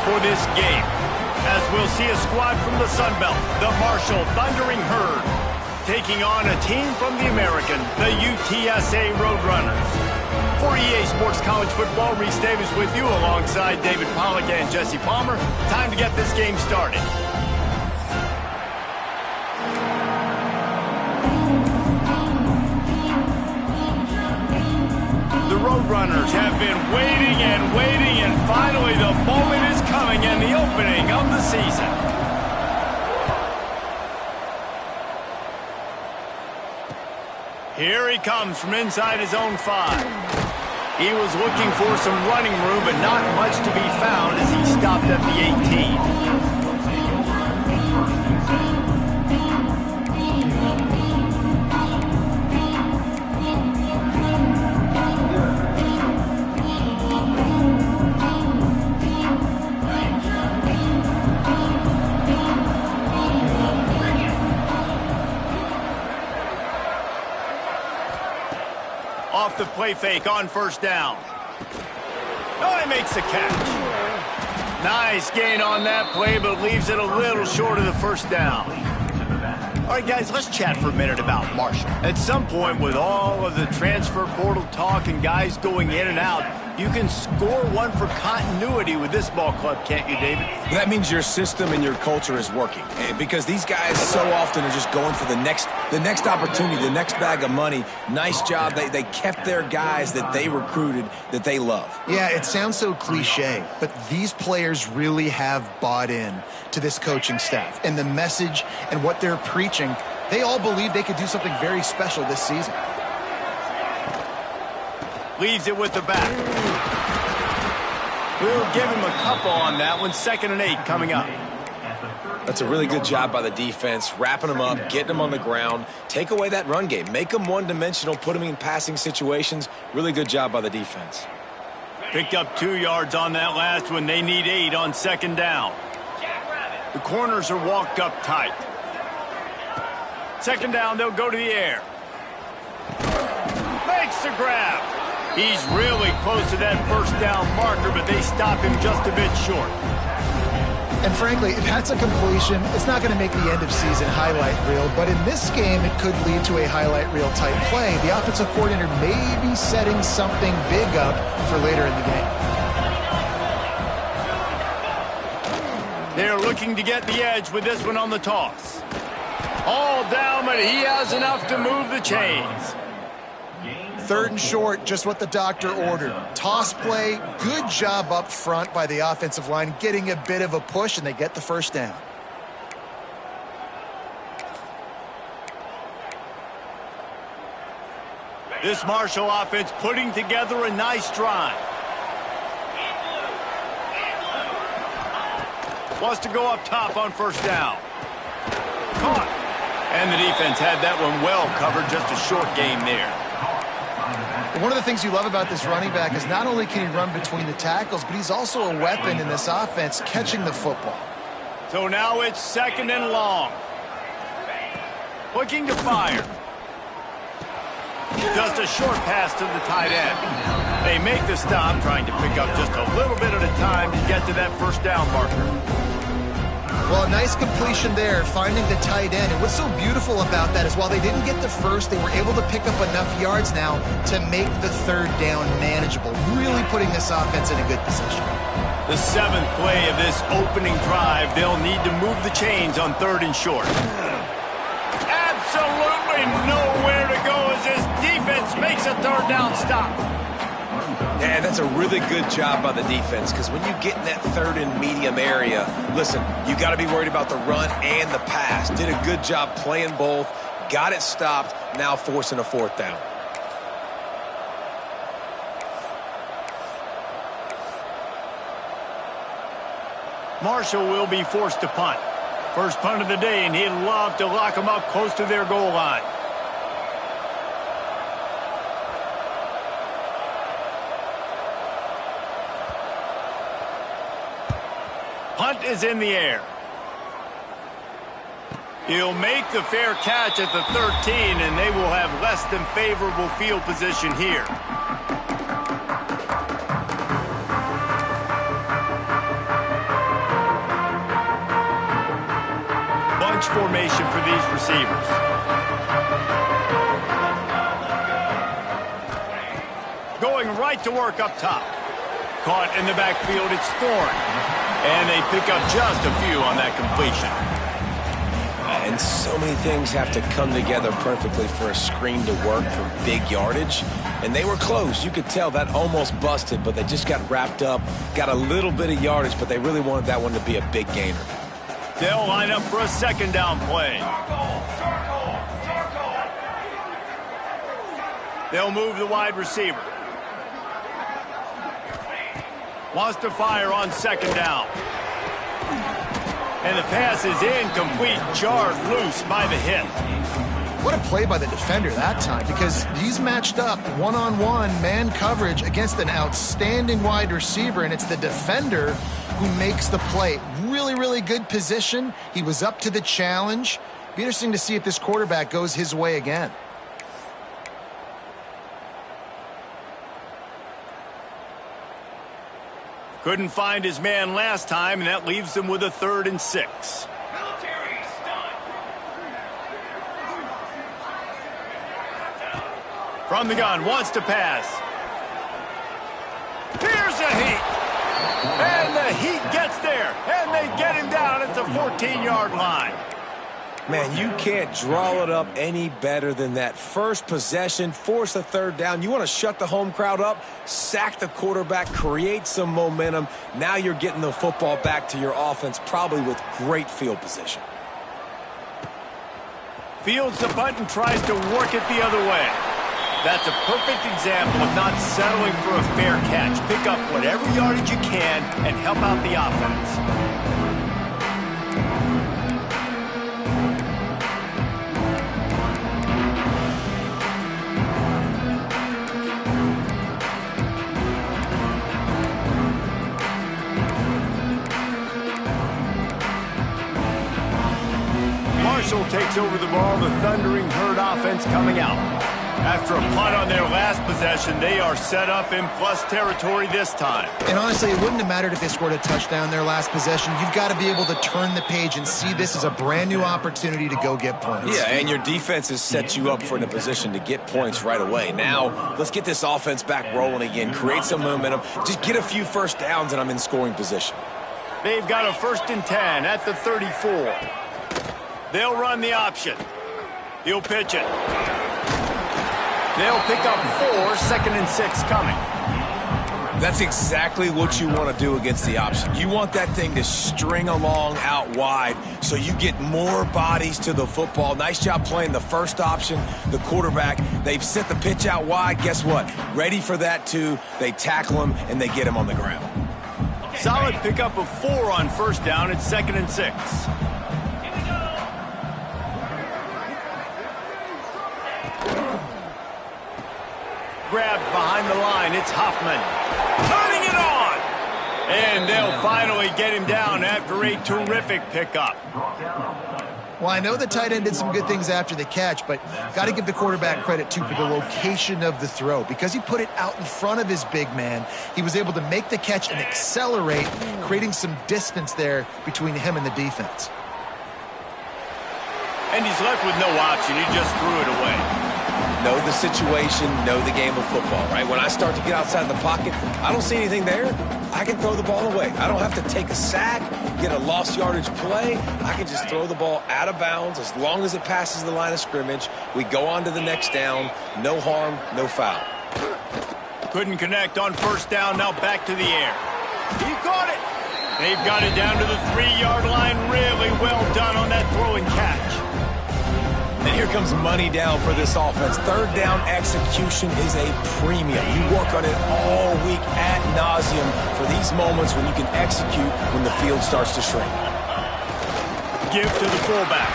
for this game, as we'll see a squad from the Sun Belt, the Marshall Thundering Herd, taking on a team from the American, the UTSA Roadrunners. For EA Sports College Football, Reese Davis with you alongside David Pollack and Jesse Palmer. Time to get this game started. The Roadrunners have been waiting, and finally the moment is coming and the opening of the season. Here he comes from inside his own 5. He was looking for some running room, but not much to be found as he stopped at the 18. Off the play fake on first down. Oh, he makes the catch. Nice gain on that play, but leaves it a little short of the first down. All right, guys, let's chat for a minute about Marshall. At some point, with all of the transfer portal talk and guys going in and out, you can score one for continuity with this ball club, can't you, David? That means your system and your culture is working. Because these guys so often are just going for the next opportunity, the next bag of money. Nice job. They kept their guys that they recruited, that they love. Yeah, it sounds so cliche, but these players really have bought in to this coaching staff. And the message and what they're preaching, they all believe they could do something very special this season. Leaves it with the back. We'll give him a couple on that one. 2nd and 8 coming up. That's a really good job by the defense, wrapping them up, getting them on the ground. Take away that run game. Make them one-dimensional, put them in passing situations. Really good job by the defense. Picked up 2 yards on that last one. They need 8 on 2nd down. The corners are walked up tight. 2nd down, they'll go to the air. Makes the grab. He's really close to that first down marker, but they stop him just a bit short. And frankly, if that's a completion, it's not going to make the end of season highlight reel, but in this game, it could lead to a highlight reel type play. The offensive coordinator may be setting something big up for later in the game. They're looking to get the edge with this one on the toss. All down, but he has enough to move the chains. 3rd and short, just what the doctor ordered. Toss play, good job up front by the offensive line, getting a bit of a push, and they get the first down. This Marshall offense putting together a nice drive. Wants to go up top on first down. Caught. And the defense had that one well covered, just a short game there. One of the things you love about this running back is not only can he run between the tackles, but he's also a weapon in this offense, catching the football. So now it's 2nd and long. Looking to fire. Just a short pass to the tight end. They make the stop, trying to pick up just a little bit at a time to get to that first down marker. Well, a nice completion there, finding the tight end. And what's so beautiful about that is while they didn't get the first, they were able to pick up enough yards now to make the 3rd down manageable, really putting this offense in a good position. The 7th play of this opening drive, they'll need to move the chains on 3rd and short. Absolutely nowhere to go as this defense makes a 3rd down stop. Yeah, that's a really good job by the defense, because when you get in that 3rd and medium area, listen, you got to be worried about the run and the pass. Did a good job playing both, got it stopped, now forcing a 4th down. Marshall will be forced to punt. First punt of the day, and he'd love to lock them up close to their goal line. Punt is in the air. He'll make the fair catch at the 13, and they will have less than favorable field position here. formation for these receivers. Going right to work up top. Caught in the backfield, it's Thorne. And they pick up just a few on that completion. And so many things have to come together perfectly for a screen to work for big yardage. And they were close. You could tell that almost busted, but they just got wrapped up, got a little bit of yardage, but they really wanted that one to be a big gainer. They'll line up for a second down play. They'll move the wide receiver. Wants to fire on second down. And the pass is incomplete, jarred loose by the hit. What a play by the defender that time, because he's matched up one-on-one man coverage against an outstanding wide receiver, and it's the defender who makes the play. Really, really good position. He was up to the challenge. Be interesting to see if this quarterback goes his way again. Couldn't find his man last time, and that leaves him with a 3rd and 6. From the gun, wants to pass. Here's a heat. And the heat gets there, and they get him down at the 14-yard line. Man, you can't draw it up any better than that. First possession, force a 3rd down. You want to shut the home crowd up, sack the quarterback, create some momentum. Now you're getting the football back to your offense, probably with great field position. Fields the punt and tries to work it the other way. That's a perfect example of not settling for a fair catch. Pick up whatever yardage you can and help out the offense. Marshall takes over the ball, the Thundering Herd offense coming out. After a punt on their last possession, they are set up in plus territory this time. And honestly, it wouldn't have mattered if they scored a touchdown their last possession. You've got to be able to turn the page and see this as a brand new opportunity to go get points. Yeah, and your defense has set you up for in a position to get points right away. Now, let's get this offense back rolling again, create some momentum, just get a few first downs, and I'm in scoring position. They've got a 1st and 10 at the 34. They'll run the option. He'll pitch it. They'll pick up 4, 2nd and 6 coming. That's exactly what you want to do against the option. You want that thing to string along out wide so you get more bodies to the football. Nice job playing the first option, the quarterback. They've sent the pitch out wide. Guess what? Ready for that too. They tackle him and they get him on the ground. Solid pickup of 4 on 1st down at 2nd and 6. Grabbed behind the line, it's Hoffman. Turning it on! And they'll finally get him down after a terrific pickup. Well, I know the tight end did some good things after the catch, but got to give the quarterback credit, too, for the location of the throw. Because he put it out in front of his big man, he was able to make the catch and accelerate, creating some distance there between him and the defense. And he's left with no option. He just threw it away. Know the situation, know the game of football, right? When I start to get outside the pocket, I don't see anything there. I can throw the ball away. I don't have to take a sack, get a lost yardage play. I can just throw the ball out of bounds as long as it passes the line of scrimmage. We go on to the next down. No harm, no foul. Couldn't connect on 1st down. Now back to the air. He caught it. They've got it down to the 3-yard line. Really well done on that throw and catch. And here comes money down for this offense. 3rd down execution is a premium. You work on it all week ad nauseum for these moments when you can execute when the field starts to shrink. Give to the fullback.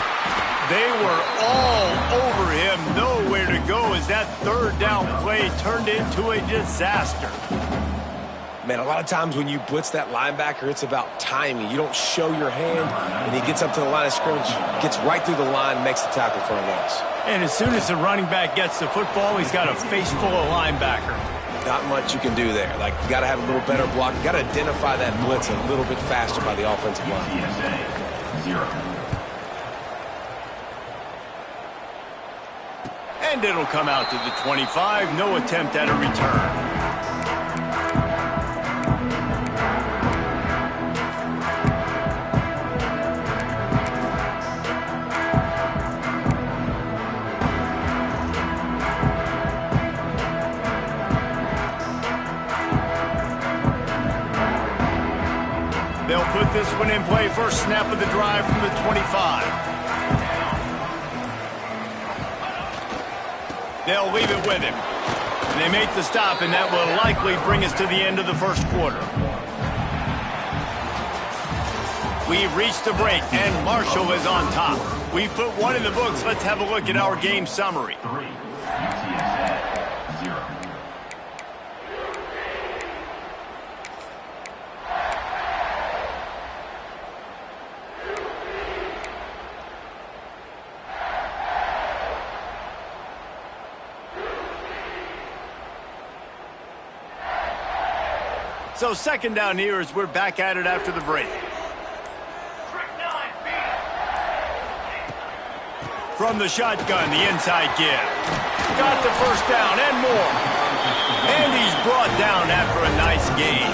They were all over him. Nowhere to go as that 3rd down play turned into a disaster. Man, a lot of times when you blitz that linebacker, it's about timing. You don't show your hand, and he gets up to the line of scrimmage, gets right through the line, makes the tackle for a loss. And as soon as the running back gets the football, he's got a face full of linebacker. Not much you can do there. Like, you got to have a little better block. You got to identify that blitz a little bit faster by the offensive line. And it'll come out to the 25. No attempt at a return. They'll put this one in play. First snap of the drive from the 25. They'll leave it with him. And they make the stop, and that will likely bring us to the end of the first quarter. We've reached the break, and Marshall is on top. We've put one in the books. Let's have a look at our game summary. 3, UTSA 0. So second down here as we're back at it after the break. From the shotgun, the inside give. Got the first down and more. And he's brought down after a nice gain.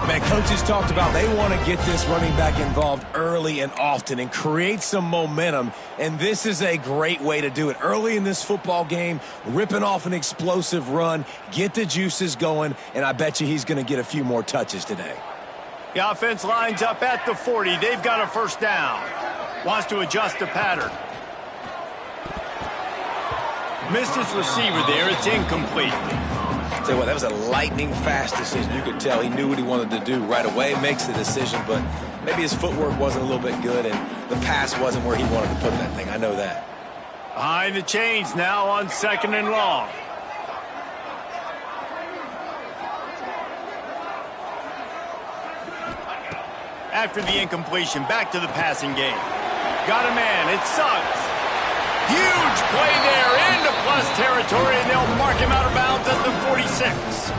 Man, coaches talked about they want to get this running back involved early and often and create some momentum, and this is a great way to do it. Early in this football game, ripping off an explosive run, get the juices going, and I bet you he's going to get a few more touches today. The offense lines up at the 40. They've got a first down. Wants to adjust the pattern. Missed his receiver there. It's incomplete. Tell you what, that was a lightning-fast decision. You could tell he knew what he wanted to do right away, makes the decision, but maybe his footwork wasn't a little bit good, and the pass wasn't where he wanted to put that thing. I know that. Behind the chains now on second and long. After the incompletion, back to the passing game. Got a man. It's Suggs. Huge play there into plus territory, and they'll mark him out of bounds at the 46.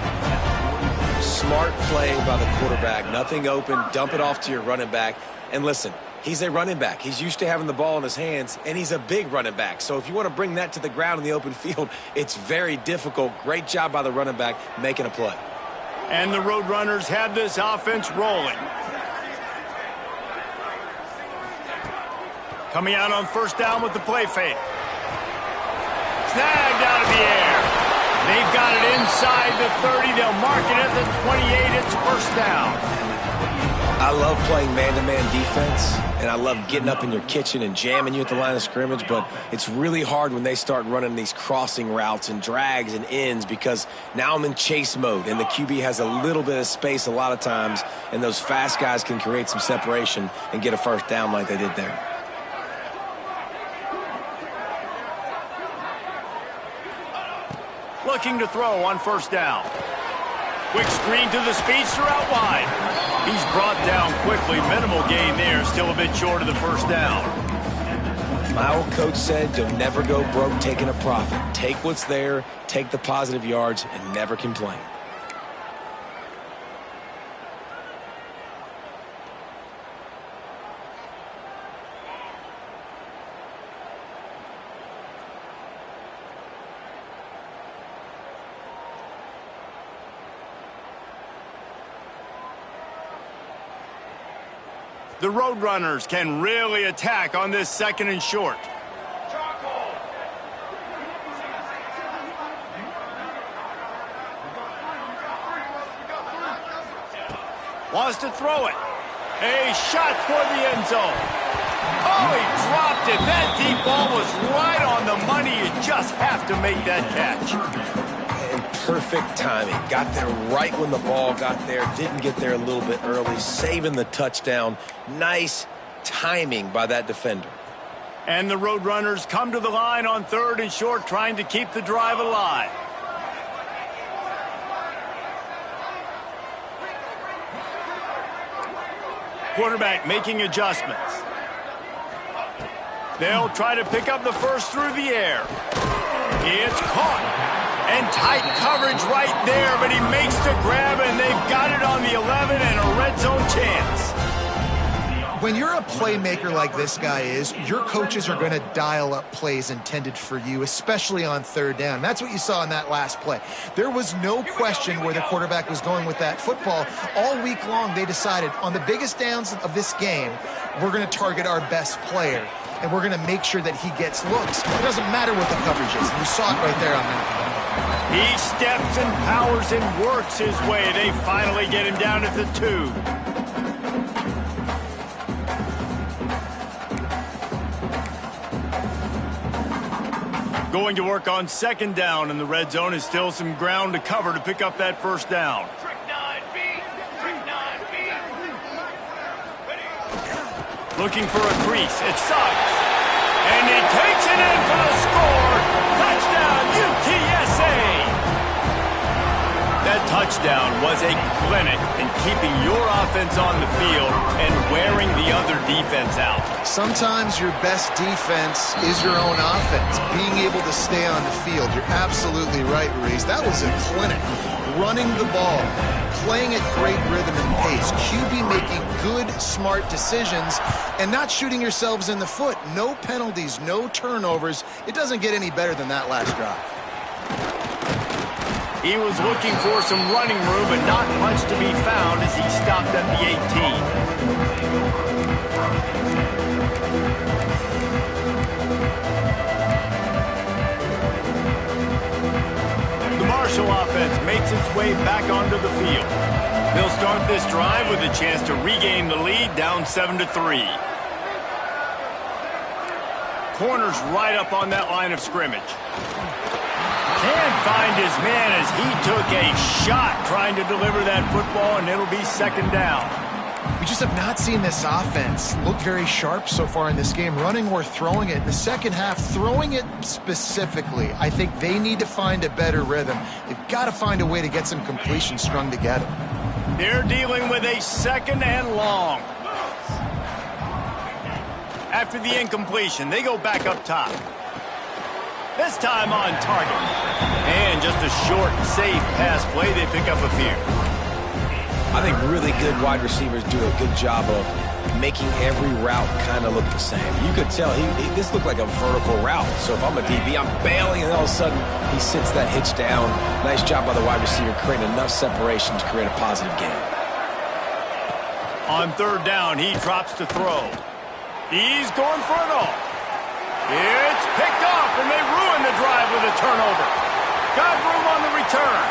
Smart play by the quarterback. Nothing open. Dump it off to your running back. And listen, he's a running back. He's used to having the ball in his hands, and he's a big running back. So if you want to bring that to the ground in the open field, it's very difficult. Great job by the running back making a play. And the Roadrunners have this offense rolling. Coming out on first down with the play fake. Snagged out of the air. They've got it inside the 30. They'll mark it at the 28. It's first down. I love playing man-to-man defense, and I love getting up in your kitchen and jamming you at the line of scrimmage, but it's really hard when they start running these crossing routes and drags and ends because now I'm in chase mode, and the QB has a little bit of space a lot of times, and those fast guys can create some separation and get a first down like they did there. Looking to throw on first down. Quick screen to the speedster out wide. He's brought down quickly. Minimal gain there. Still a bit short of the first down. My old coach said you'll never go broke taking a profit. Take what's there, take the positive yards, and never complain. The Roadrunners can really attack on this second and short. Wants to throw it. A shot toward the end zone. Oh, he dropped it. That deep ball was right on the money. You just have to make that catch. And perfect timing. Got there right when the ball got there. Didn't get there a little bit early. Saving the touchdown. Nice timing by that defender. And the Roadrunners come to the line on third and short, trying to keep the drive alive. Quarterback making adjustments. They'll try to pick up the first through the air. It's caught. And tight coverage right there, but he makes the grab, and they've got it on the 11 and a red zone chance. when you're a playmaker like this guy is, your coaches are going to dial up plays intended for you, especially on third down. That's what you saw in that last play. There was no question where the quarterback was going with that football. All week long, they decided on the biggest downs of this game, we're going to target our best player, and we're going to make sure that he gets looks. It doesn't matter what the coverage is. And you saw it right there on that. He steps and powers and works his way. They finally get him down at the 2. Going to work on second down, and the red zone is still some ground to cover to pick up that first down. Looking for a crease. It's Suggs. And he takes it in for the score. Touchdown, UTSA! That touchdown was a clinic in keeping your offense on the field and wearing the other defense out. Sometimes your best defense is your own offense, being able to stay on the field. You're absolutely right, Reese. That was a clinic. Running the ball, playing at great rhythm and pace, QB making good, smart decisions, and not shooting yourselves in the foot. No penalties, no turnovers. It doesn't get any better than that last drive. He was looking for some running room, but not much to be found as he stopped at the 18. The Marshall offense makes its way back onto the field. They'll start this drive with a chance to regain the lead, down 7-3. Corner's right up on that line of scrimmage. Can't find his man as he took a shot trying to deliver that football, and it'll be second down. We just have not seen this offense look very sharp so far in this game, running or throwing it. In the second half, throwing it specifically, I think they need to find a better rhythm. They've got to find a way to get some completions strung together. They're dealing with a second and long. After the incompletion, they go back up top. This time on target. And just a short, safe pass play. They pick up a few. I think really good wide receivers do a good job of making every route kind of look the same. You could tell this looked like a vertical route. So if I'm a DB, I'm bailing, and all of a sudden he sits that hitch down. Nice job by the wide receiver, creating enough separation to create a positive gain. On third down, he drops to throw. He's going for it all. It's picked off, and they ruin the drive with a turnover. Got room on the return.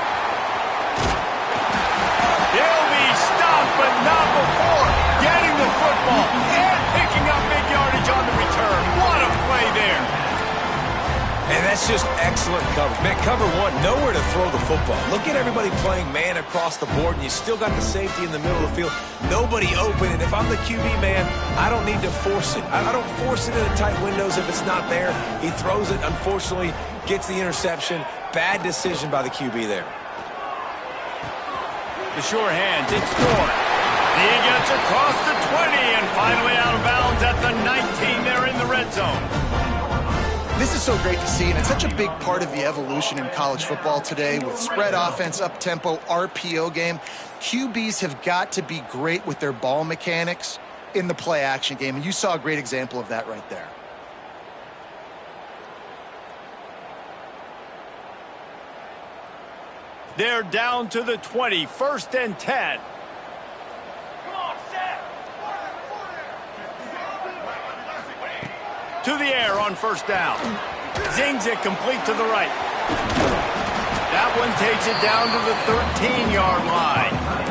He'll be stopped, but not before getting the football and picking up big yardage on the return. What a play there. And that's just excellent coverage. Man, cover one, nowhere to throw the football. Look at everybody playing man across the board, and you still got the safety in the middle of the field. Nobody open, and if I'm the QB, man, I don't need to force it. I don't force it into tight windows if it's not there. He throws it, unfortunately, gets the interception. Bad decision by the QB there. The sure hands, it's Gore. He gets across the 20 and finally out of bounds at the 19. They're in the red zone. This is so great to see, and it's such a big part of the evolution in college football today with spread offense, up-tempo, RPO game. QBs have got to be great with their ball mechanics in the play-action game, and you saw a great example of that right there. They're down to the 20, 1st and 10. To the air on first down. Zings it complete to the right. That one takes it down to the 13-yard line.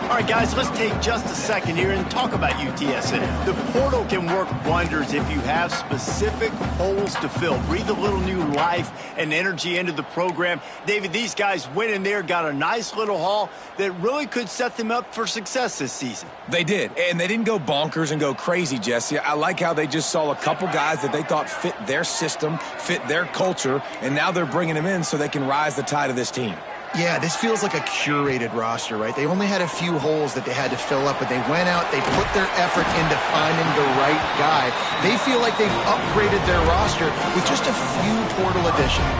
All right, guys, let's take just a second here and talk about UTSA. The portal can work wonders if you have specific holes to fill. Breathe a little new life and energy into the program. David, these guys went in there, got a nice little haul that really could set them up for success this season. They did, and they didn't go bonkers and go crazy, Jesse. I like how they just saw a couple guys that they thought fit their system, fit their culture, and now they're bringing them in so they can rise the tide of this team. Yeah, this feels like a curated roster, right? They only had a few holes that they had to fill up, but they went out, they put their effort into finding the right guy. They feel like they've upgraded their roster with just a few portal additions.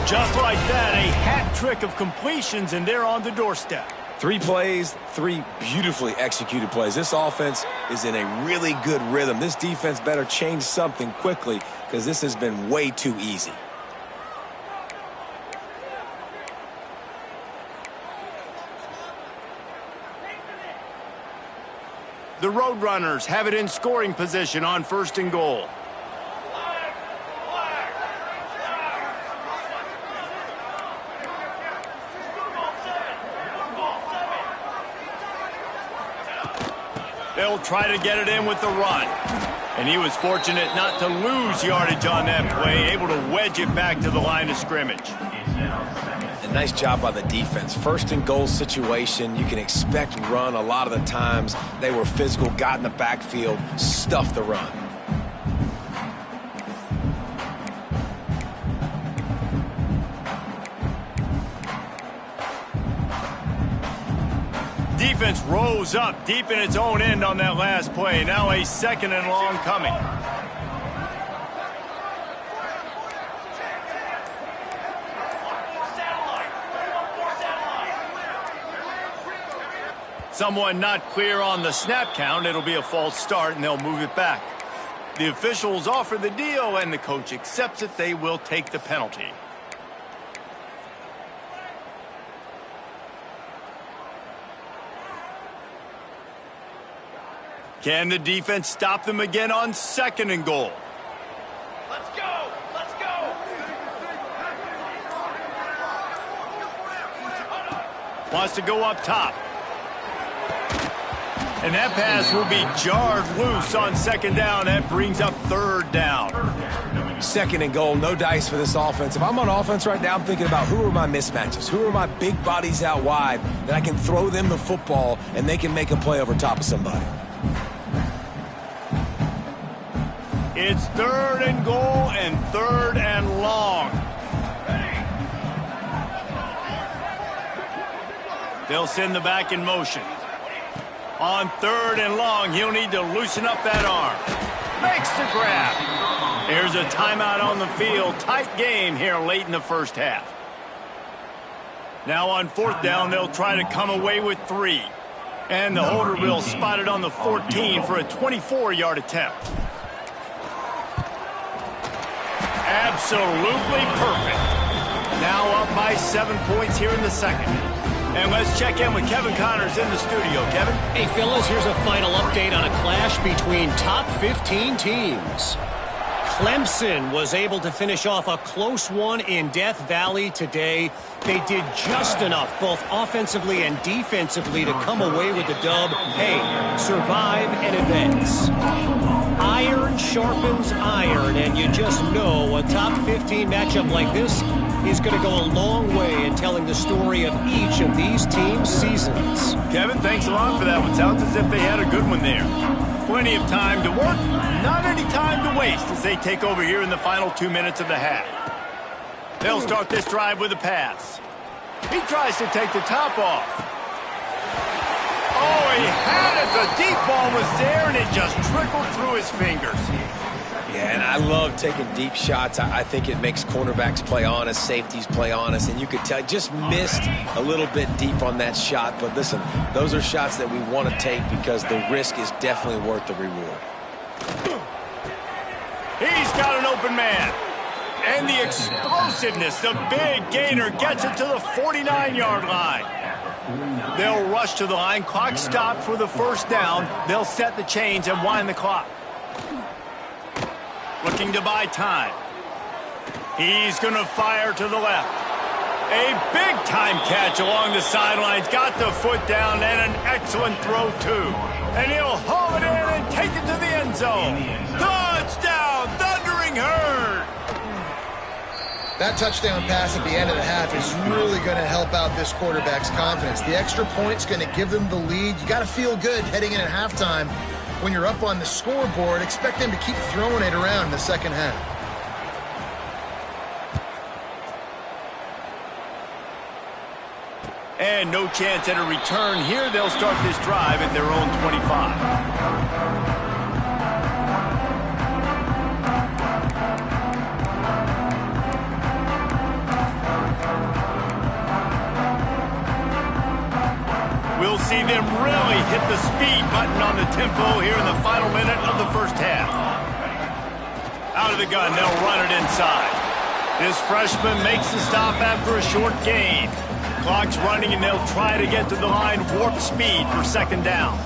Just like that, a hat trick of completions, and they're on the doorstep. 3 plays, 3 beautifully executed plays. This offense is in a really good rhythm. This defense better change something quickly because this has been way too easy. The Roadrunners have it in scoring position on 1st and goal. They'll try to get it in with the run. And he was fortunate not to lose yardage on that play, able to wedge it back to the line of scrimmage. A nice job by the defense. 1st and goal situation, you can expect run a lot of the times. They were physical, got in the backfield, stuffed the run. Defense rose up deep in its own end on that last play. Now a 2nd and long coming. Someone not clear on the snap count. It'll be a false start, and they'll move it back. The officials offer the deal, and the coach accepts it. They will take the penalty. Can the defense stop them again on 2nd and goal? Let's go! Let's go! Wants to go up top. And that pass will be jarred loose on 2nd down. That brings up 3rd down. 2nd and goal, no dice for this offense. If I'm on offense right now, I'm thinking about who are my mismatches? Who are my big bodies out wide that I can throw them the football and they can make a play over top of somebody? It's 3rd and goal and 3rd and long. They'll send the back in motion. On 3rd and long, he'll need to loosen up that arm. Makes the grab. There's a timeout on the field. Tight game here late in the 1st half. Now on 4th down, they'll try to come away with 3. And the holder will spot it on the 14 for a 24-yard attempt. Absolutely perfect. Now up by 7 points here in the 2nd. And let's check in with Kevin Connors in the studio. Kevin? Hey, fellas, here's a final update on a clash between top 15 teams. Clemson was able to finish off a close one in Death Valley today. They did just enough, both offensively and defensively, to come away with the dub. Hey, survive and advance. Iron sharpens iron, and you just know a top 15 matchup like this is going to go a long way in telling the story of each of these teams' seasons. Kevin, thanks a lot for that one. Sounds as if they had a good one there. Plenty of time to work, not any time to waste as they take over here in the final 2 minutes of the half. They'll start this drive with a pass. He tries to take the top off. Oh, he had it. The deep ball was there, and it just trickled through his fingers. Yeah, and I love taking deep shots. I think it makes cornerbacks play honest, safeties play honest, and you could tell just missed a little bit deep on that shot. But listen, those are shots that we want to take because the risk is definitely worth the reward. He's got an open man. And the explosiveness, the big gainer gets it to the 49-yard line. They'll rush to the line. Clock stopped for the 1st down. They'll set the chains and wind the clock. Looking to buy time. He's going to fire to the left. A big-time catch along the sidelines. Got the foot down and an excellent throw, too. And he'll haul it in and take it to the end zone. Touchdown, Thundering Herd! That touchdown pass at the end of the half is really going to help out this quarterback's confidence. The extra point's going to give them the lead. You got to feel good heading in at halftime. When you're up on the scoreboard, expect them to keep throwing it around in the 2nd half. And no chance at a return here. They'll start this drive at their own 25. see them really hit the speed button on the tempo here in the final minute of the first half. Out of the gun, they'll run it inside. This freshman makes the stop after a short gain. Clock's running, and they'll try to get to the line warp speed for second down.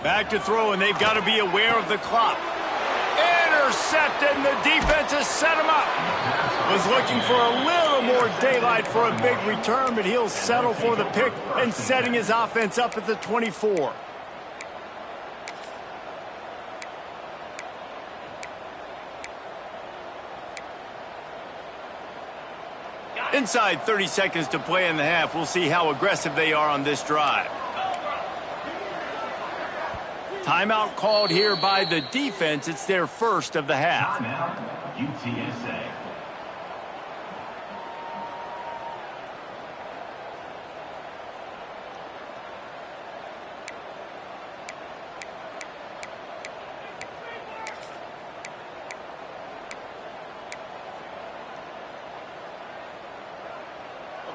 Back to throw, and they've got to be aware of the clock. Intercepted, and the defense has set him up. Was looking for a little more daylight for a big return, but he'll settle for the pick and setting his offense up at the 24. Inside 30 seconds to play in the half. We'll see how aggressive they are on this drive. Timeout called here by the defense. It's their first of the half. Timeout, UTSA.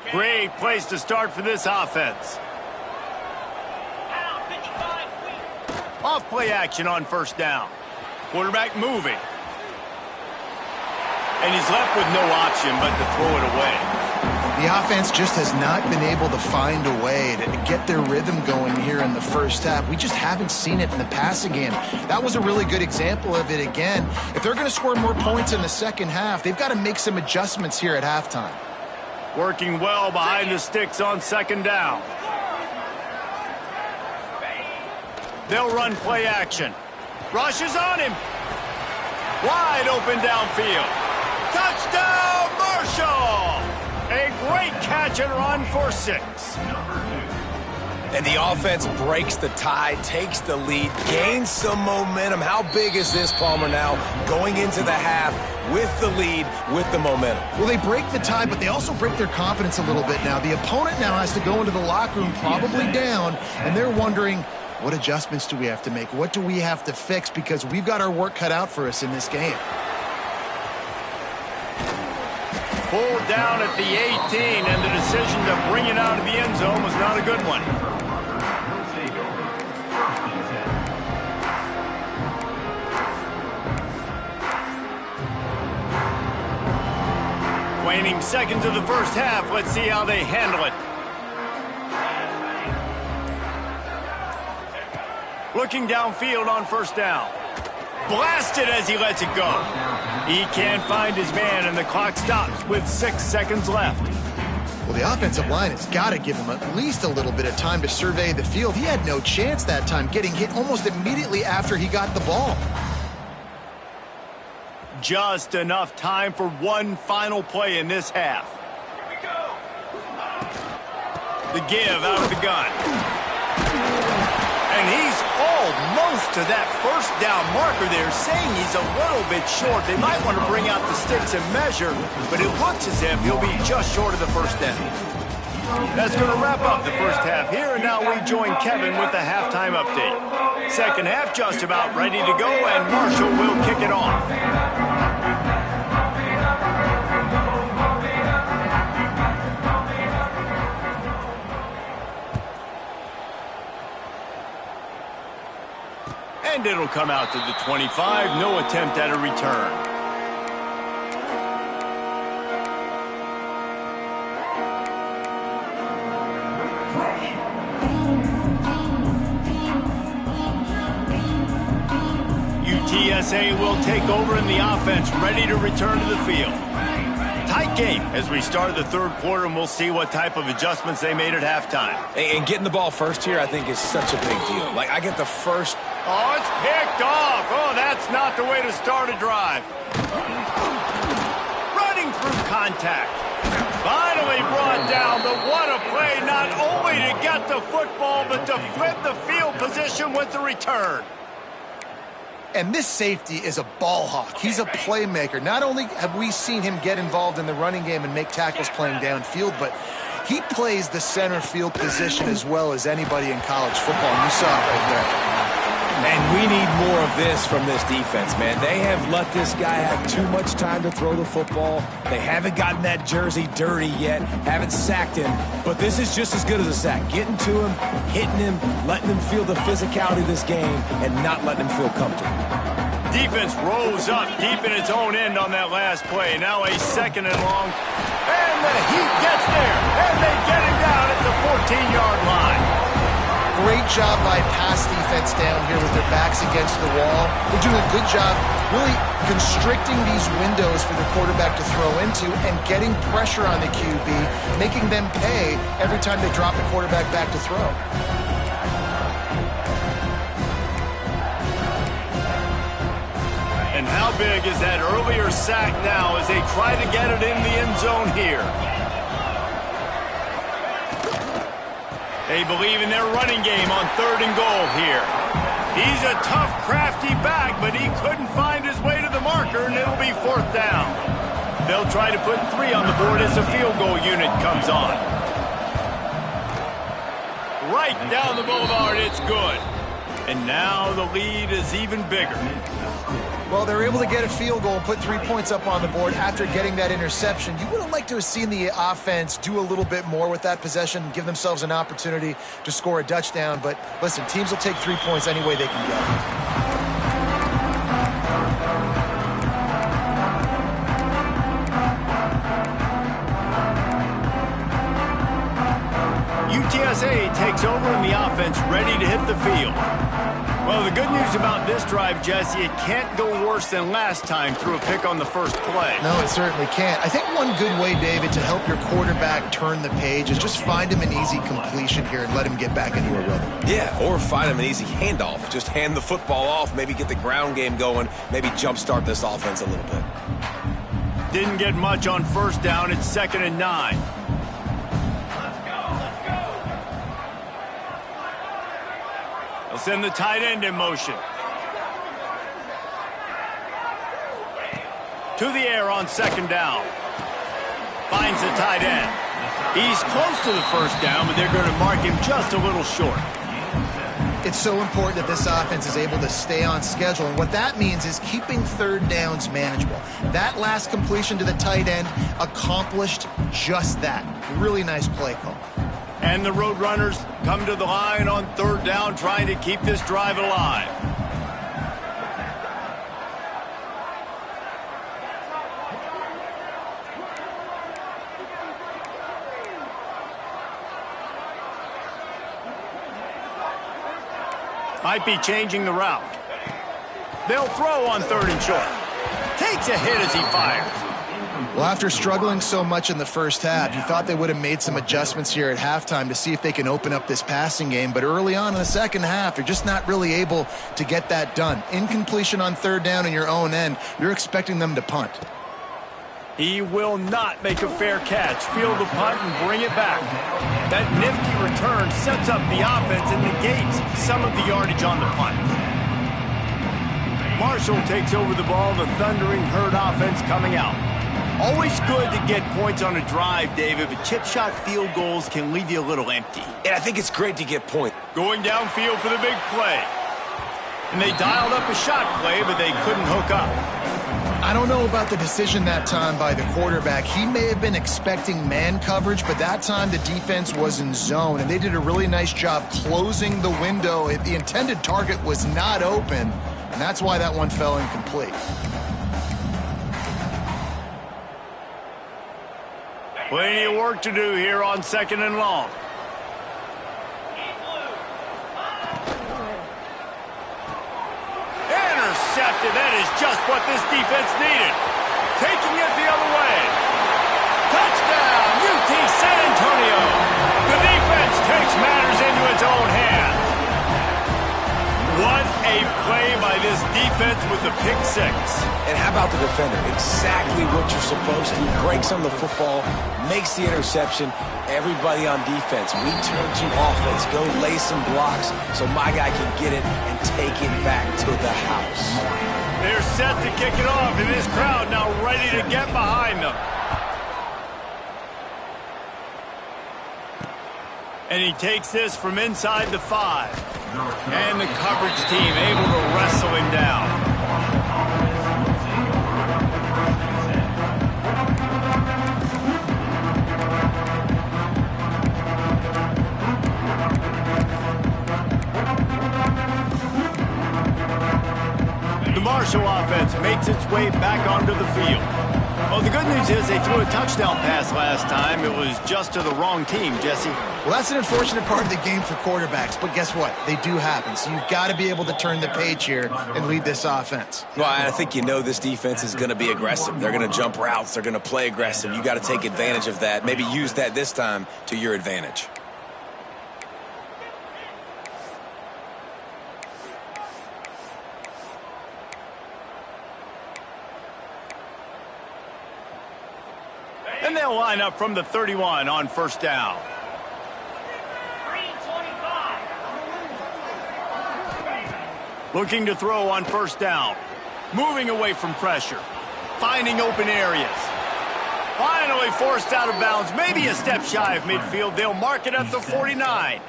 Great place to start for this offense. Off play action on first down. Quarterback moving. And he's left with no option but to throw it away. The offense just has not been able to find a way to get their rhythm going here in the first half. We just haven't seen it in the passing game. That was a really good example of it again. If they're going to score more points in the second half, they've got to make some adjustments here at halftime. Working well behind the sticks on second down. They'll run play action. Rush is on him. Wide open downfield. Touchdown, Marshall! A great catch and run for 6. And the offense breaks the tie, takes the lead, gains some momentum. How big is this, Palmer, now going into the half with the lead, with the momentum? Well, they break the tie, but they also break their confidence a little bit now. The opponent now has to go into the locker room probably down, and they're wondering, what adjustments do we have to make? What do we have to fix? Because we've got our work cut out for us in this game. Pulled down at the 18, and the decision to bring it out of the end zone was not a good one. Waning seconds of the first half. Let's see how they handle it. Looking downfield on first down. Blasted as he lets it go. He can't find his man, and the clock stops with 6 seconds left. Well, the offensive line has got to give him at least a little bit of time to survey the field. He had no chance that time, getting hit almost immediately after he got the ball. Just enough time for one final play in this half. Here we go. The give out of the gun. And he's almost to that first down marker there, saying he's a little bit short. They might want to bring out the sticks and measure, but it looks as if he'll be just short of the first down. That's going to wrap up the first half here, and now we join Kevin with the halftime update. Second half just about ready to go, and Marshall will kick it off. And it'll come out to the 25. No attempt at a return. UTSA will take over in the offense, ready to return to the field. Tight game as we start the third quarter, and we'll see what type of adjustments they made at halftime. And getting the ball first here, I think, is such a big deal. Like, I get the first. Oh, it's picked off. Oh, that's not the way to start a drive. Running through contact. Finally brought down, but what a play, not only to get the football, but to flip the field position with the return. And this safety is a ball hawk. He's a playmaker. Not only have we seen him get involved in the running game and make tackles playing downfield, but he plays the center field position as well as anybody in college football. And you saw it right there. And we need more of this from this defense, man. They have let this guy have too much time to throw the football. They haven't gotten that jersey dirty yet, haven't sacked him. But this is just as good as a sack. Getting to him, hitting him, letting him feel the physicality of this game, and not letting him feel comfortable. Defense rolls up deep in its own end on that last play. Now a 2nd and long. And the Heat gets there. And they get him down at the 14-yard line. Great job by pass defense down here with their backs against the wall. They're doing a good job really constricting these windows for the quarterback to throw into and getting pressure on the QB, making them pay every time they drop the quarterback back to throw. And how big is that earlier sack now as they try to get it in the end zone here? They believe in their running game on 3rd and goal here. He's a tough, crafty back, but he couldn't find his way to the marker, and it'll be 4th down. They'll try to put 3 on the board as the field goal unit comes on. Right down the boulevard, it's good. And now the lead is even bigger. Well, they're able to get a field goal and put 3 points up on the board after getting that interception. You would have liked to have seen the offense do a little bit more with that possession and give themselves an opportunity to score a touchdown. But listen, teams will take 3 points any way they can get it. UTSA takes over and the offense ready to hit the field. Well, the good news about this drive, Jesse, it can't go worse than last time through a pick on the first play. No, it certainly can't. I think one good way, David, to help your quarterback turn the page is just find him an easy completion here and let him get back into a rhythm. Yeah, or find him an easy handoff. Just hand the football off, maybe get the ground game going, maybe jumpstart this offense a little bit. Didn't get much on 1st down. It's 2nd and 9. They'll send the tight end in motion. To the air on 2nd down. Finds the tight end. He's close to the 1st down, but they're going to mark him just a little short. It's so important that this offense is able to stay on schedule, and what that means is keeping 3rd downs manageable. That last completion to the tight end accomplished just that. Really nice play call. And the Roadrunners come to the line on 3rd down, trying to keep this drive alive. Might be changing the route. They'll throw on 3rd and short. Takes a hit as he fires. Well, after struggling so much in the first half, you thought they would have made some adjustments here at halftime to see if they can open up this passing game. But early on in the second half, they're just not really able to get that done. Incompletion on 3rd down in your own end, you're expecting them to punt. He will not make a fair catch. Field the punt and bring it back. That nifty return sets up the offense and negates some of the yardage on the punt. Marshall takes over the ball, the Thundering Herd offense coming out. Always good to get points on a drive, David, but chip shot field goals can leave you a little empty. And I think it's great to get points. Going downfield for the big play. And they dialed up a shot play, but they couldn't hook up. I don't know about the decision that time by the quarterback. He may have been expecting man coverage, but that time the defense was in zone, and they did a really nice job closing the window. The intended target was not open, and that's why that one fell incomplete. Plenty of work to do here on 2nd and long. Intercepted. That is just what this defense needed. Taking it the other way. Touchdown, UT San Antonio. The defense takes matters into its own hands. What a play by this defense with the pick six. And how about the defender? Exactly what you're supposed to. Breaks on the football, makes the interception. Everybody on defense, we turn to offense. Go lay some blocks so my guy can get it and take it back to the house. They're set to kick it off, and this crowd now ready to get behind them. And he takes this from inside the 5. And the coverage team able to wrestle him down. The Marshall offense makes its way back onto the field. Well, the good news is they threw a touchdown pass last time. It was just to the wrong team, Jesse. Well, that's an unfortunate part of the game for quarterbacks, but guess what? They do happen. So you've got to be able to turn the page here and lead this offense. Well, I think you know this defense is going to be aggressive. They're going to jump routes. They're going to play aggressive. You got to take advantage of that. Maybe use that this time to your advantage. And they'll line up from the 31 on first down. 325. Looking to throw on first down. Moving away from pressure. Finding open areas. Finally forced out of bounds. Maybe a step shy of midfield. They'll mark it at the 49.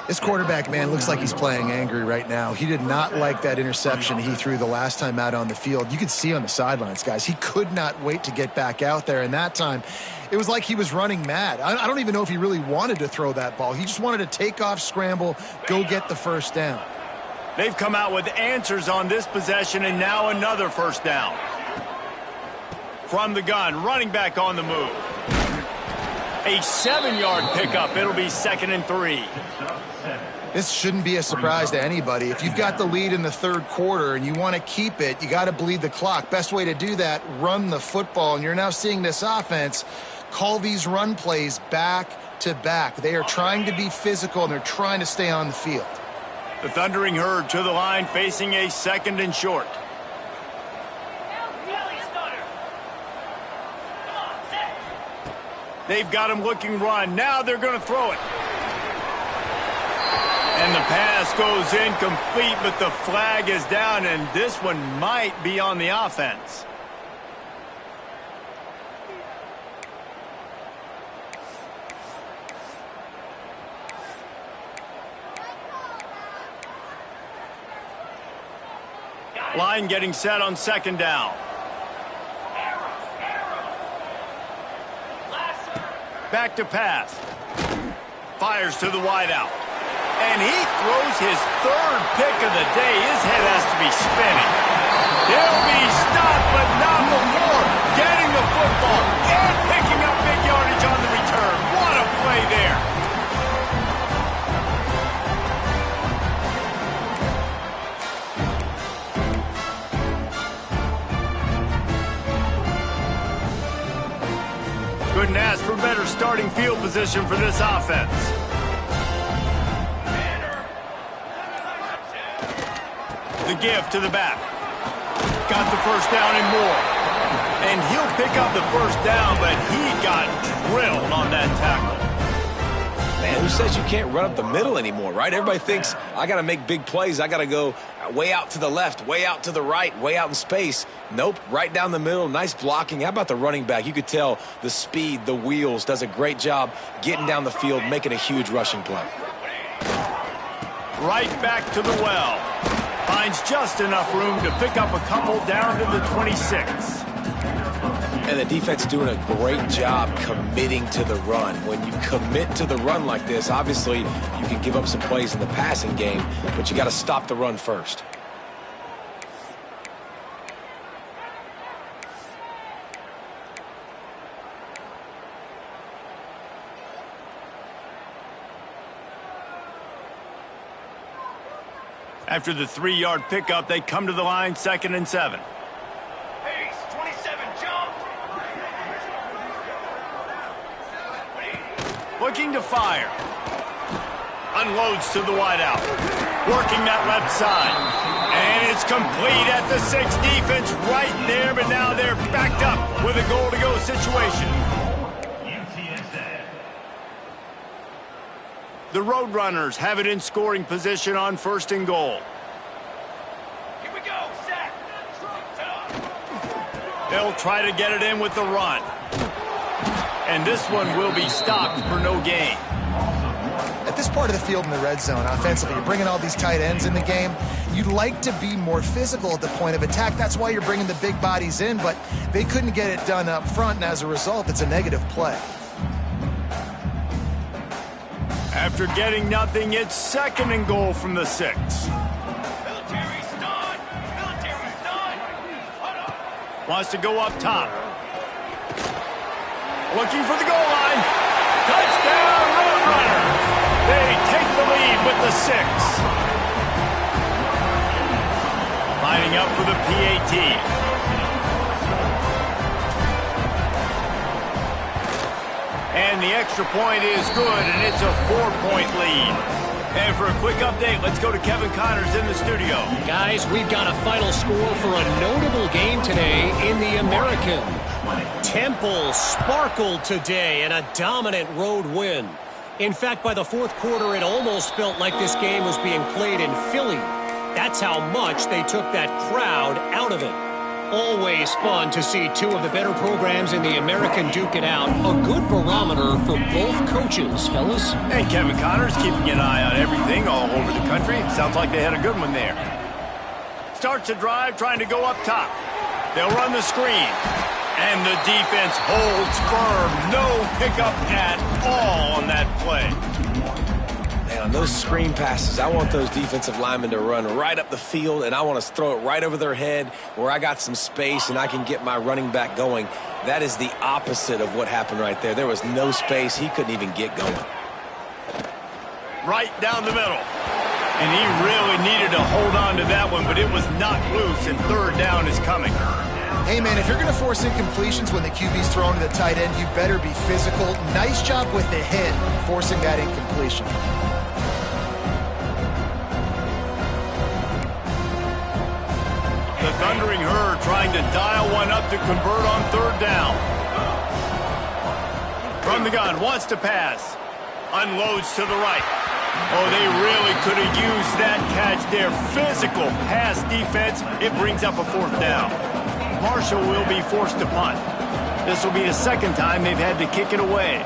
This quarterback, man, looks like he's playing angry right now. He did not like that interception he threw the last time out on the field. You could see on the sidelines, guys, he could not wait to get back out there. And that time, it was like he was running mad. I don't even know if he really wanted to throw that ball. He just wanted to take off, scramble, go get the first down. They've come out with answers on this possession, and now another first down. From the gun, running back on the move. A 7-yard pickup. It'll be 2nd and 3. This shouldn't be a surprise to anybody. If you've got the lead in the third quarter and you want to keep it, you got to bleed the clock. Best way to do that, run the football. And you're now seeing this offense call these run plays back to back. They are trying to be physical, and they're trying to stay on the field. The Thundering Herd to the line, facing a 2nd and short. They've got him looking run. Now they're going to throw it. And the pass goes incomplete, but the flag is down, and this one might be on the offense. Line getting set on 2nd down. Back to pass. Fires to the wideout. And he throws his 3rd pick of the day. His head has to be spinning. He'll be stopped, but not before getting the football and picking up big yardage on the return. What a play there. Couldn't ask for better starting field position for this offense. The give to the back. Got the first down and more. And he'll pick up the first down, but he got drilled on that tackle. Man, who says you can't run up the middle anymore, right? Everybody thinks, I got to make big plays. I got to go way out to the left, way out to the right, way out in space. Nope, right down the middle. Nice blocking. How about the running back? You could tell the speed, the wheels, does a great job getting down the field, making a huge rushing play. Right back to the well. Finds just enough room to pick up a couple down to the 26. And the defense doing a great job committing to the run. When you commit to the run like this, obviously you can give up some plays in the passing game, but you got to stop the run first. After the 3-yard pickup, they come to the line, 2nd and 7. Pace, 27, jump. Looking to fire. Unloads to the wideout. Working that left side. And it's complete at the 6. Defense right there, but now they're backed up with a goal-to-go situation. The Roadrunners have it in scoring position on 1st and goal. Here we go, set. They'll try to get it in with the run. And this one will be stopped for no gain. At at this part of the field in the red zone offensively, you're bringing all these tight ends in the game. You'd like to be more physical at the point of attack. That's why you're bringing the big bodies in, but they couldn't get it done up front, and as a result, it's a negative play. After getting nothing, it's 2nd and goal from the 6. Military's done. Military's done. Wants to go up top. Looking for the goal line. Touchdown, Roadrunners. They take the lead with the 6. Lining up for the PAT. And the extra point is good, and it's a 4-point lead. And for a quick update, let's go to Kevin Connors in the studio. Guys, we've got a final score for a notable game today in the American. Temple sparkled today in a dominant road win. In fact, by the fourth quarter, it almost felt like this game was being played in Philly. That's how much they took that crowd out of it. Always fun to see two of the better programs in the American duke it out. A good barometer for both coaches, fellas. And Kevin Connors keeping an eye on everything all over the country. Sounds like they had a good one there. Starts a drive trying to go up top. They'll run the screen. And the defense holds firm. No pickup at all on that play. Man, on those screen passes, I want those defensive linemen to run right up the field, and I want to throw it right over their head where I got some space and I can get my running back going. That is the opposite of what happened right there. There was no space. He couldn't even get going. Right down the middle. And he really needed to hold on to that one, but it was knocked loose, and 3rd down is coming. Hey, man, if you're going to force incompletions when the QB's throwing to the tight end, you better be physical. Nice job with the hit, forcing that incompletion. The Thundering Herd trying to dial one up to convert on 3rd down. From the gun, wants to pass. Unloads to the right. Oh, they really could have used that catch there. Physical pass defense. It brings up a 4th down. Marshall will be forced to punt. This will be the 2nd time they've had to kick it away.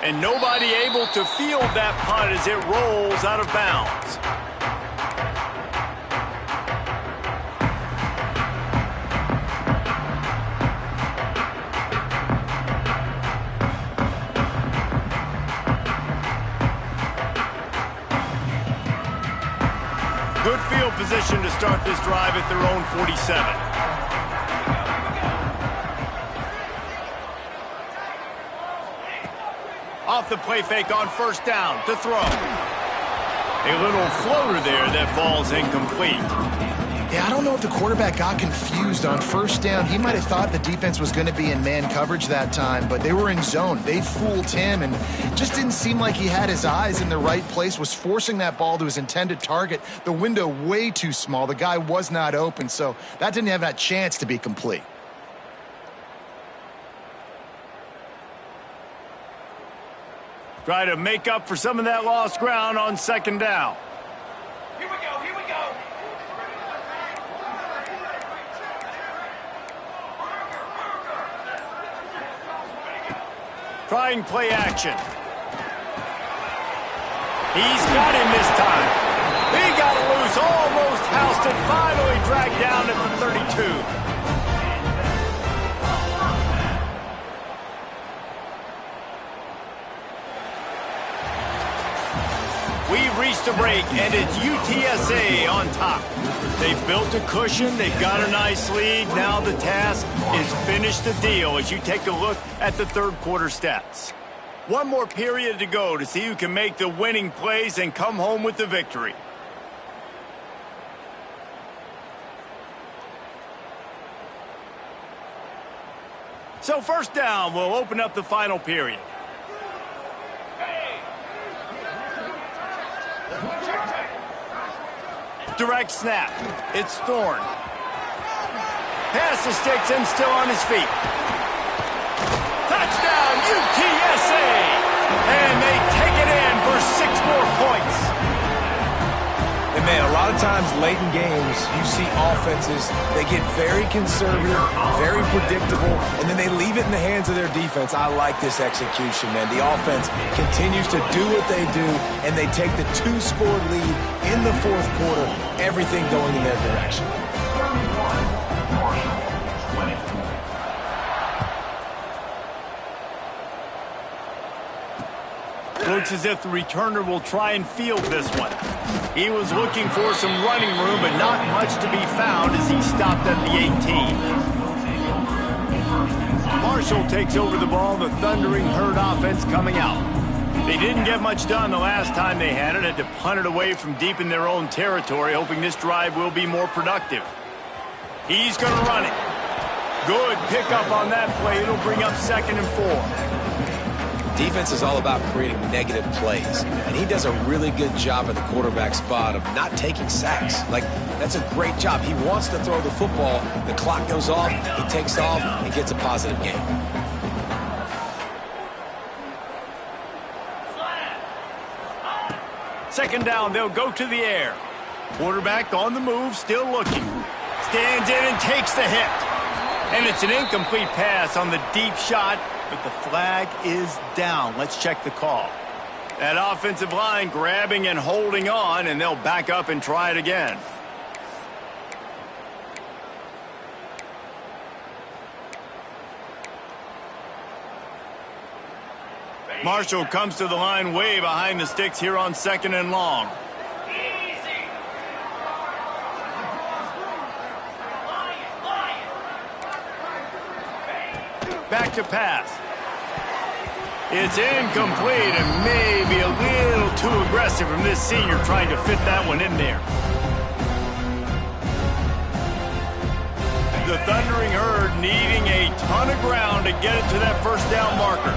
And nobody able to field that punt as it rolls out of bounds. Good field position to start this drive at their own 47. Off the play fake on 1st down to throw. A little floater there that falls incomplete. Yeah, I don't know if the quarterback got confused on 1st down. He might have thought the defense was going to be in man coverage that time, but they were in zone. They fooled him, and just didn't seem like he had his eyes in the right place, was forcing that ball to his intended target. The window way too small. The guy was not open, so that didn't have that chance to be complete. Try to make up for some of that lost ground on 2nd down. Here we go. Here we go. Trying play action. He's got him this time. He got loose, almost housed it, finally dragged down at the 32. We've reached a break, and it's UTSA on top. They've built a cushion. They've got a nice lead. Now the task is finish the deal as you take a look at the 3rd quarter stats. One more period to go to see who can make the winning plays and come home with the victory. So 1st down will open up the final period. Direct snap. It's Thorne. Pass to Sticks still on his feet. Touchdown, UTSA! And they take it in for 6 more points. And man, a lot lot of times late in games, you see offenses, they get very conservative, very predictable, and then they leave it in the hands of their defense. I like this execution, man. The offense continues to do what they do, and they take the 2-score lead in the fourth quarter, everything going in their direction. Looks as if the returner will try and field this one. He was looking for some running room, but not much to be found as he stopped at the 18. Marshall takes over the ball, the Thundering Herd offense coming out. They didn't get much done the last time they had it to punt it away from deep in their own territory, hoping this drive will be more productive. He's going to run it. Good pickup on that play. It'll bring up 2nd and 4. Defense is all about creating negative plays, and he does a really good job at the quarterback spot of not taking sacks. Like, that's a great job. He wants to throw the football. The clock goes off, he takes off, and gets a positive gain. Second down, they'll go to the air. Quarterback on the move, still looking. Stands in and takes the hit. And it's an incomplete pass on the deep shot, but the flag is down. Let's check the call. That offensive line grabbing and holding on, and they'll back up and try it again. Marshall comes to the line way behind the sticks here on 2nd and long. Back to pass. It's incomplete and maybe a little too aggressive from this senior trying to fit that one in there. The Thundering Herd needing a ton of ground to get it to that first down marker.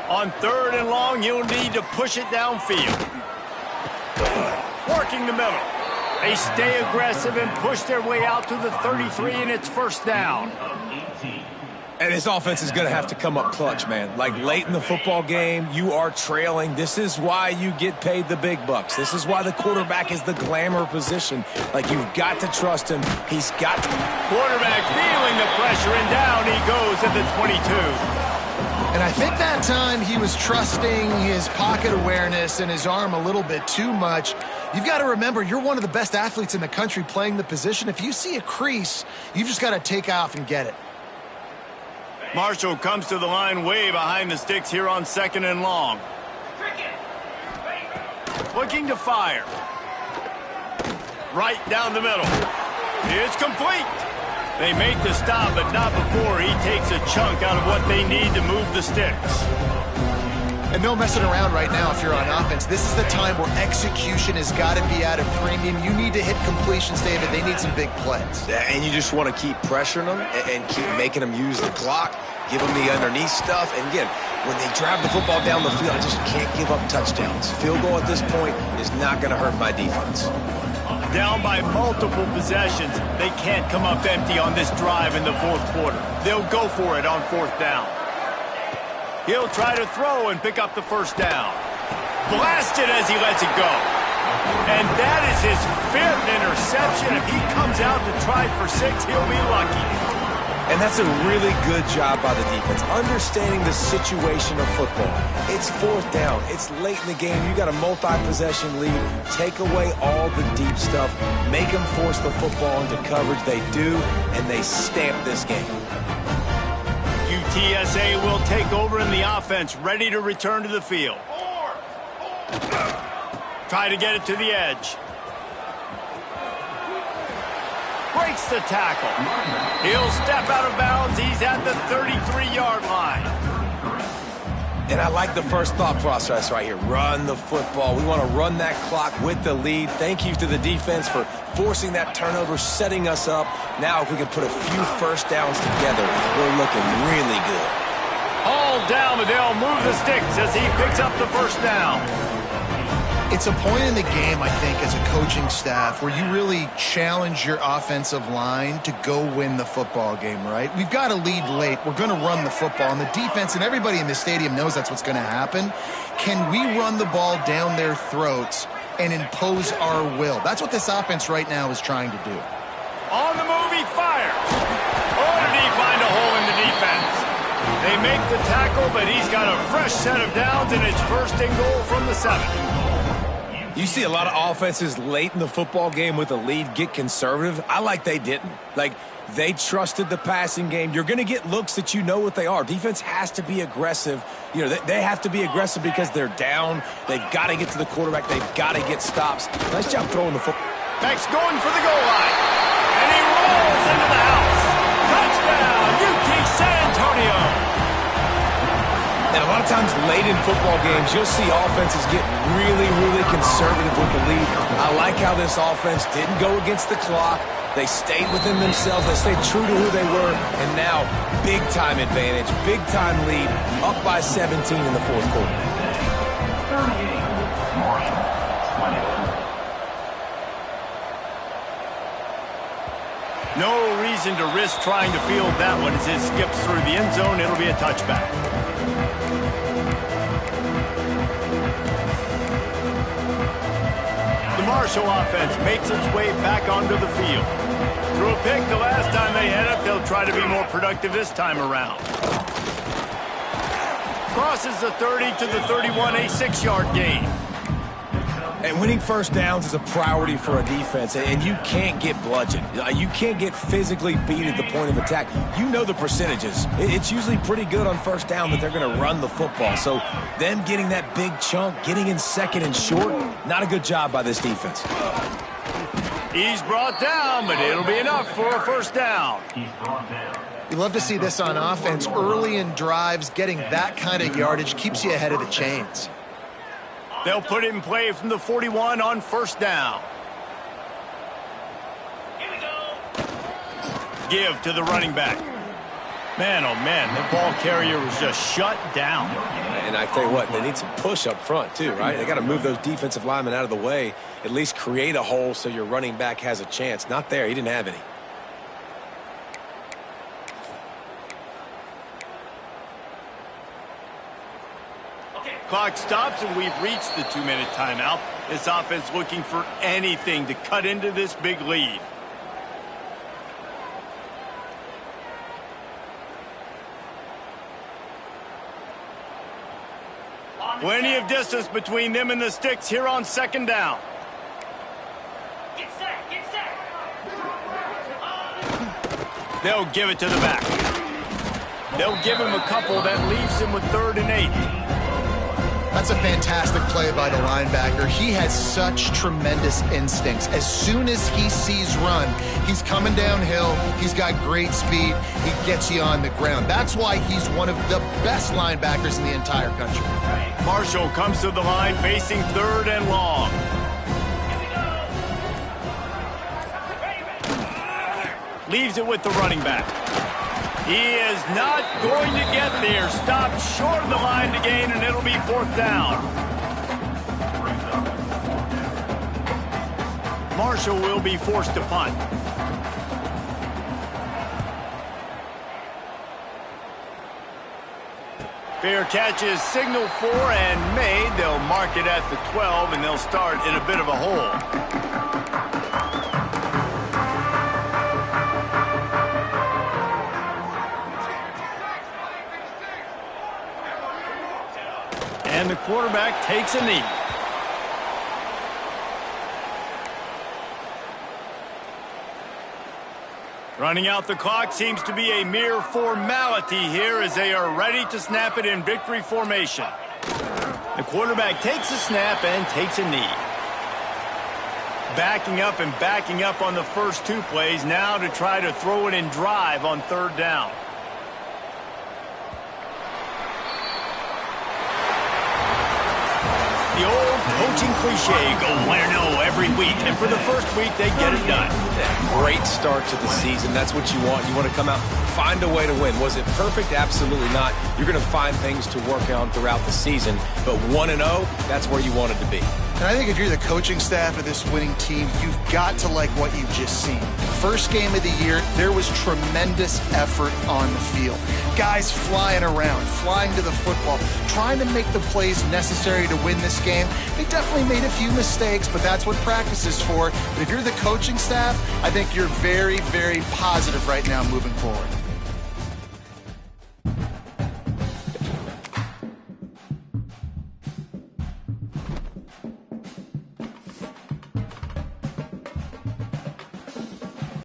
On 3rd and long, you'll need to push it downfield. Working the middle. They stay aggressive and push their way out to the 33, and it's first down. And this offense is going to have to come up clutch, man. Like, late in the football game, you are trailing. This is why you get paid the big bucks. This is why the quarterback is the glamour position. Like, you've got to trust him. He's got to. Quarterback feeling the pressure, and down he goes at the 22. And I think that time he was trusting his pocket awareness and his arm a little bit too much. You've got to remember, you're one of the best athletes in the country playing the position. If you see a crease, you've just got to take off and get it. Marshall comes to the line way behind the sticks here on 2nd and long. Looking to fire. Right down the middle. It's complete. They make the stop, but not before he takes a chunk out of what they need to move the sticks. And no messing around right now if you're on offense. This is the time where execution has got to be at a premium. You need to hit completions, David. They need some big plays. Yeah, and you just want to keep pressuring them and keep making them use the clock, give them the underneath stuff. And again, when they drive the football down the field, I just can't give up touchdowns. Field goal at this point is not going to hurt my defense. Down by multiple possessions, they can't come up empty on this drive in the fourth quarter. They'll go for it on 4th down. He'll try to throw and pick up the first down. Blasted as he lets it go. And that is his 5th interception. If he comes out to try for 6, he'll be lucky. And that's a really good job by the defense, understanding the situation of football. It's 4th down. It's late in the game. You got a multi-possession lead. Take away all the deep stuff. Make them force the football into coverage. They do, and they stamp this game. UTSA will take over in the offense, ready to return to the field. Try to get it to the edge. Breaks the tackle. He'll step out of bounds. He's at the 33-yard line. And I like the first thought process right here. Run the football. We want to run that clock with the lead. Thank you to the defense for forcing that turnover, setting us up. Now if we can put a few first downs together, we're looking really good. All down, but they'll move the sticks as he picks up the first down. It's a point in the game, I think, as a coaching staff where you really challenge your offensive line to go win the football game, right? We've got to lead late. We're going to run the football. And the defense and everybody in the stadium knows that's what's going to happen. Can we run the ball down their throats and impose our will? That's what this offense right now is trying to do. On the move, he fires. Oh, did he find a hole in the defense? They make the tackle, but he's got a fresh set of downs, and it's first and goal from the 7. You see a lot of offenses late in the football game with a lead get conservative. I like they didn't. Like, they trusted the passing game. You're going to get looks that you know what they are. Defense has to be aggressive. You know, they have to be aggressive because they're down. They've got to get to the quarterback. They've got to get stops. Nice job throwing the football. Max going for the goal line. And he rolls into the house. Touchdown, UT San Antonio. And a lot of times late in football games, you'll see offenses get really, really conservative with the lead. I like how this offense didn't go against the clock. They stayed within themselves. They stayed true to who they were. And now, big-time advantage, big-time lead, up by 17 in the fourth quarter. 38, Marshall, 20. No reason to risk trying to field that one as it skips through the end zone. It'll be a touchback. The Marshall offense makes its way back onto the field. Threw a pick the last time they had it. They'll try to be more productive this time around. Crosses the 30 to the 31, a 6-yard gain. And winning first downs is a priority for a defense, and you can't get bludgeoned. You can't get physically beat at the point of attack. You know the percentages. It's usually pretty good on first down that they're going to run the football. So them getting that big chunk, getting in second and short, not a good job by this defense. He's brought down, but it'll be enough for a first down. He's brought down. You love to see this on offense. Early in drives, getting that kind of yardage keeps you ahead of the chains. They'll put it in play from the 41 on first down. Here we go. Give to the running back. Man, oh man, the ball carrier was just shut down. And I tell you what, they need some push up front too, right? They got to move those defensive linemen out of the way, at least create a hole so your running back has a chance. Not there. He didn't have any. Clock stops, and we've reached the 2-minute timeout. This offense looking for anything to cut into this big lead. Plenty of distance between them and the sticks here on second down. Get set, get set. They'll give it to the back. They'll give him a couple that leaves him with 3rd and 8. That's a fantastic play by the linebacker. He has such tremendous instincts. As soon as he sees run, he's coming downhill. He's got great speed. He gets you on the ground. That's why he's one of the best linebackers in the entire country. Marshall comes to the line facing 3rd and long. Leaves it with the running back. He is not going to get there. Stopped short of the line to gain, and it'll be 4th down. Marshall will be forced to punt. Fair catch is signaled for and made. They'll mark it at the 12, and they'll start in a bit of a hole. And the quarterback takes a knee. Running out the clock seems to be a mere formality here as they are ready to snap it in victory formation. The quarterback takes a snap and takes a knee. Backing up and backing up on the first 2 plays now to try to throw it in drive on 3rd down. The old coaching cliche, go win or no every week. And for the first week, they get it done. Great start to the season. That's what you want. You want to come out, find a way to win. Was it perfect? Absolutely not. You're going to find things to work on throughout the season. But 1-0, that's where you wanted to be. And I think if you're the coaching staff of this winning team, you've got to like what you've just seen. First game of the year, there was tremendous effort on the field. Guys flying around, flying to the football, trying to make the plays necessary to win this game. They definitely made a few mistakes, but that's what practice is for. But if you're the coaching staff, I think you're very, very positive right now moving forward.